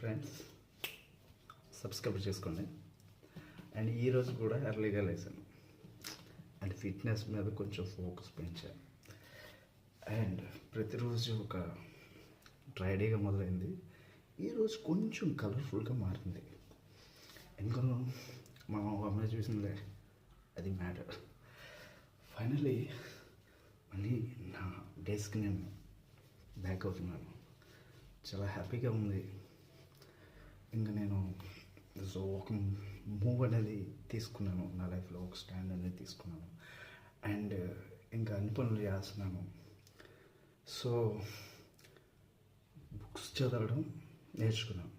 Friends, subscribe చేసుకోండి. And ఈరోజు కూడా ఎర్లీగా లేసాను అండ్ ఫిట్నెస్ మీద కొంచెం ఫోకస్ పెంచాను. అండ్ ప్రతిరోజు ఒక డ్రైడేగా మొదలైంది. ఈరోజు కొంచెం కలర్ఫుల్గా మారింది. ఎందుకనో మా అమ్మాయి చూసిందే, అది మ్యాటర్. ఫైనలీ మళ్ళీ నా డేస్కి నేను బ్యాక్ అవుతున్నాను. చాలా హ్యాపీగా ఉంది. ఇంకా నేను ఒక మూవ్ అనేది తీసుకున్నాను నా లైఫ్లో, ఒక స్టాండ్ అనేది తీసుకున్నాను. అండ్ ఇంకా అన్ని పనులు చేస్తున్నాను. సో బుక్స్ చదవడం నేర్చుకున్నాను.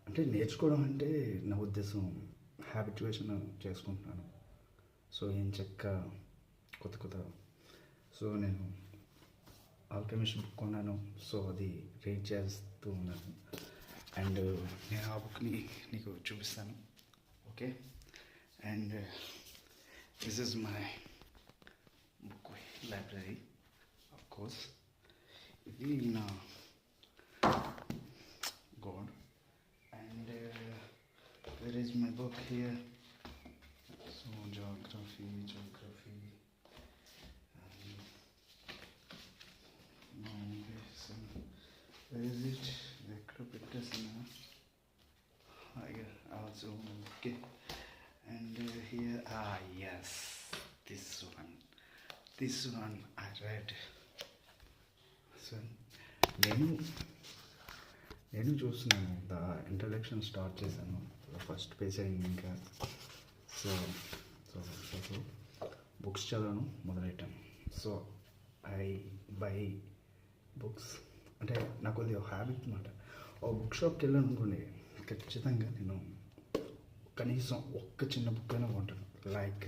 అంటే నేర్చుకోవడం అంటే నా ఉద్దేశం హ్యాబిట్యుయేషన్ చేసుకుంటున్నాను. సో ఏం కొత్త సో నేను ఆల్కెమిస్ట్ బుక్ కొన్నాను. సో అది రీడ్ చేస్తూ ఉన్నాను. అండ్ నేను ఆ బుక్ని నీకు చూపిస్తాను. Okay, and this is my book library. Of course ఇది నా God. And where is my book here? So geography. Where is it? ఎక్కడ పెట్టేసిన? Also okay. And here yes, this one I read. So నేను చూస్తున్నాను, the introduction start చేశాను. First page అయింది ఇంకా. So books చదవడం మొదలెట్టాను. So I buy books. అంటే నాకు అది ఒక హ్యాబిట్ అనమాట. ఒక బుక్ షాప్కి వెళ్ళాను అనుకోండి, ఖచ్చితంగా నేను కనీసం ఒక్క చిన్న బుక్ అయినా కొంటాను. లైక్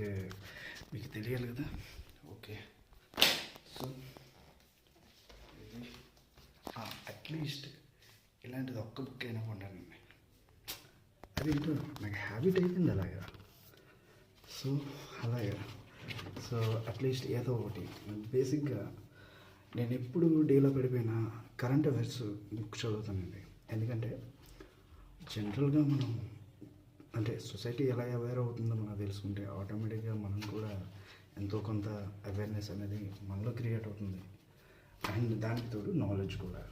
మీకు తెలియాలి కదా. ఓకే, సో అట్లీస్ట్ ఇలాంటిది ఒక్క బుక్ అయినా కొంటానండి. అదేంటో నాకు హ్యాబిట్ అయిపోయింది అలాగా. సో అట్లీస్ట్ ఏదో ఒకటి. బేసిక్గా నేను ఎప్పుడు డేలో పడిపోయినా కరెంట్ అఫైర్స్ బుక్ చదువుతానండి. ఎందుకంటే జనరల్గా మనం అంటే సొసైటీ ఎలా అవేర్ అవుతుందో మనకు తెలుసుకుంటే ఆటోమేటిక్గా మనం కూడా ఎంతో కొంత అవేర్నెస్ అనేది మనలో క్రియేట్ అవుతుంది. అండ్ దానికి తోడు నాలెడ్జ్ కూడా.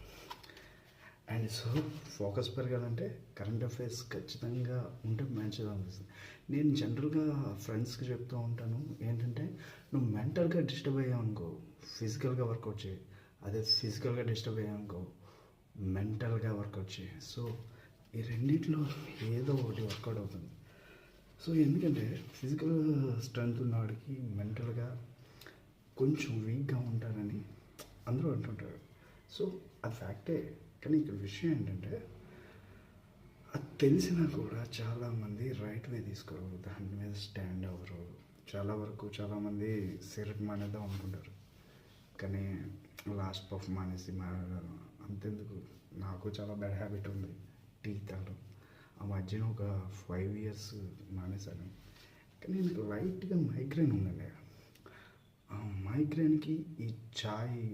అండ్ సో ఫోకస్ పెరగాలంటే కరెంట్ అఫైర్స్ ఖచ్చితంగా ఉంటే మంచిగా అనిపిస్తుంది. నేను జనరల్గా ఫ్రెండ్స్కి చెప్తూ ఉంటాను ఏంటంటే, నువ్వు మెంటల్గా డిస్టర్బ్ అయ్యావనుకో ఫిజికల్గా వర్కౌట్ చేయి, అదే ఫిజికల్గా డిస్టర్బ్ అయ్యావనుకో మెంటల్గా వర్కౌట్ చేయి. సో ఈ రెండింటిలో ఏదో ఒకటి వర్కౌట్ అవుతుంది. సో ఎందుకంటే ఫిజికల్ స్ట్రెంగ్త్ ఉన్నవాడికి మెంటల్గా కొంచెం వీక్గా ఉంటారని అందరూ అంటుంటారు. సో అది ఫ్యాక్టే. కానీ ఇక్కడ విషయం ఏంటంటే, అది తెలిసినా కూడా చాలామంది రైట్ వే తీసుకోరు, దాని మీద స్టాండ్ అవ్వరు. చాలామంది సిగరెట్ మానేద్దాం అనుకుంటారు, కానీ లాస్ట్ పఫ్ మానేసి అంతెందుకు, నాకు చాలా బ్యాడ్ హ్యాబిట్ ఉంది టీ తాగడం. ఆ మధ్యన ఒక 5 years మానేశాను. కానీ నాకు లైట్గా మైగ్రేన్ ఉందండి. ఆ మైగ్రేన్కి ఈ చాయ్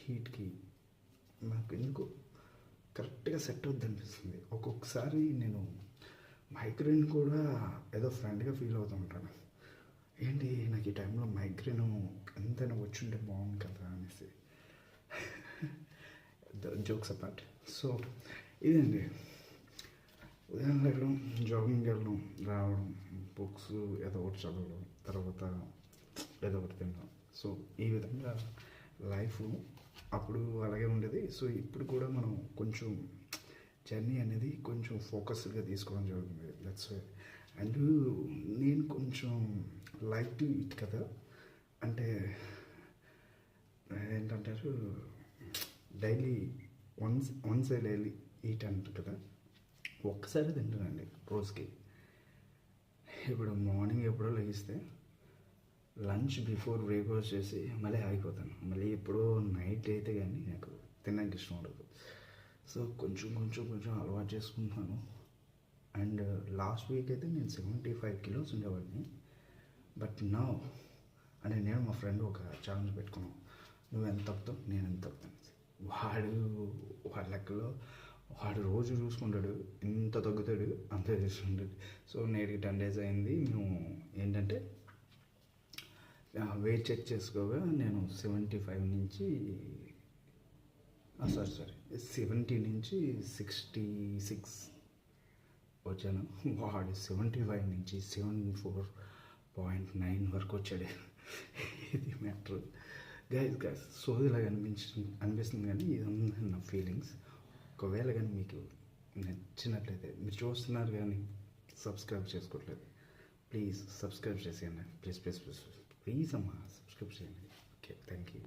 హీట్కి నాకు ఎందుకు కరెక్ట్గా సెట్ అవుద్ది అనిపిస్తుంది. ఒక్కొక్కసారి నేను మైగ్రేన్ కూడా ఏదో ఫ్రెండ్గా ఫీల్ అవుతూ ఉంటాను. ఏంటి నాకు ఈ టైంలో మైగ్రేన్ ఎంతైనా వచ్చుంటే బాగుంది కదా అనేసి. Jokes apart. సో ఇదండి, ఉదయం వెళ్ళడం, జాగింగ్ వెళ్ళడం, రావడం, బుక్స్ ఏదో ఒకటి చదవడం, తర్వాత ఏదో ఒకటి తినడం. సో ఈ విధంగా లైఫ్ అప్పుడు అలాగే ఉండేది. సో ఇప్పుడు కూడా మనం కొంచెం జర్నీ అనేది కొంచెం ఫోకస్గా తీసుకోవడం జరుగుతుంది. That's why. అండ్ నేను కొంచెం లైక్ టు ఈట్ కదా, అంటే ఏంటంటారు, డైలీ వన్స్ డైలీ ఈట్ అంటారు కదా, ఒక్కసారి తింటానండి రోజుకి. ఇప్పుడు మార్నింగ్ ఎప్పుడో లెగిస్తే లంచ్ బిఫోర్ బ్రేక్ఫాస్ట్ చేసి మళ్ళీ ఆగిపోతాను. మళ్ళీ ఎప్పుడో నైట్ అయితే కానీ నాకు తినడానికి ఇష్టం ఉండదు. సో కొంచెం అలవాటు చేసుకుంటున్నాను. అండ్ లాస్ట్ వీక్ అయితే నేను 75 kilos ఉండేవాడిని. బట్ నౌ అంటే నేను మా ఫ్రెండ్ ఒక ఛాలెంజ్ పెట్టుకున్నాం, నువ్వు ఎంత తప్పుతావు నేను ఎంత తప్పుతాను. వాడి లెక్కలో వాడు రోజు చూసుకుంటాడు, ఇంత తగ్గుతాడు అంత చూసుకుంటాడు. సో నేటికి 10 days అయింది. మేము ఏంటంటే వెయిట్ చెక్ చేసుకోగా నేను 75 నుంచి సారీ 70 నుంచి 66 వచ్చాను. వాడు 75 నుంచి 74.9 వరకు వచ్చాడు. ఇది మ్యాటర్. గైస్ సోదిలాగా అనిపిస్తుంది కానీ ఇదంతా నా ఫీలింగ్స్. ఒకవేళ కానీ మీకు నచ్చినట్లయితే, మీరు చూస్తున్నారు కానీ సబ్స్క్రైబ్ చేసుకోవట్లేదు, ప్లీజ్ సబ్స్క్రైబ్ చేసేయండి. ప్లీజ్ అమ్మా సబ్స్క్రైబ్ చేయండి. Okay, thank you.